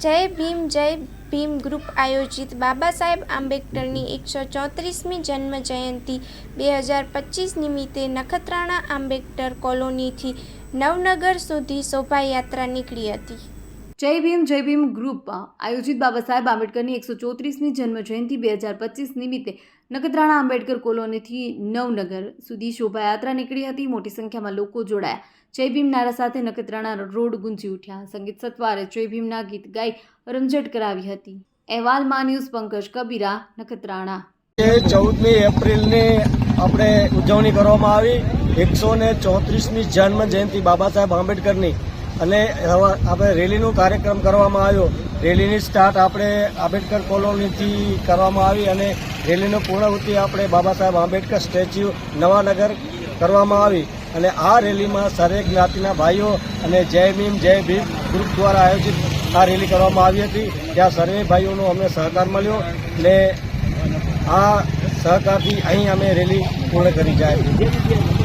જય ભીમ ગ્રુપ આયોજિત બાબા સાહેબ આંબેડકરની 134મી જન્મ જયંતિ 2025 નિમિત્તે નખત્રાણા આંબેડકર કોલોનીથી નવનગર સુધી શોભાયાત્રા નીકળી હતી। જય ભીમ ગ્રુપ આયોજિત બાબા સાહેબ આંબેડકરની 134મી જન્મ જયંતિ 2025 નિમિત્તે નખત્રાણા આંબેડકર કોલોનીથી નવનગર સુધી શોભાયાત્રા નીકળી હતી। મોટી સંખ્યામાં લોકો જોડાયા। જય ભીમ નારા સાથે નખત્રાણા રોડ ગુંજી ઉઠ્યા। સંગીત સત્વારે જય ભીમના ગીત ગાઈ રમઝટ કરાવી હતી। અહેવાલ માં ન્યૂઝ પંકજ કબીરા, નખત્રાણા। 14મી એપ્રિલની આપણે ઉજવણી કરવામાં આવી 134મી જન્મ જયંતિ બાબા સાહેબ આંબેડકરની અને આપણે રેલીનો કાર્યક્રમ કરવામાં આવ્યો। રેલીની સ્ટાર્ટ આપણે આંબેડકર કોલોનીથી કરવામાં આવી અને રેલીનો પૂર્ણાહુતિ આપણે બાબા સાહેબ આંબેડકર સ્ટેચ્યુ નવાનગર કરવામાં આવી અને આ રેલીમાં સર્વે જ્ઞાતિના ભાઈઓ અને જય ભીમ ગ્રુપ દ્વારા આયોજિત આ રેલી કરવામાં આવી હતી। ત્યાં સર્વે ભાઈઓનો અમને સહકાર મળ્યો અને આ સહકારથી અહીં અમે રેલી પૂર્ણ કરી જાય।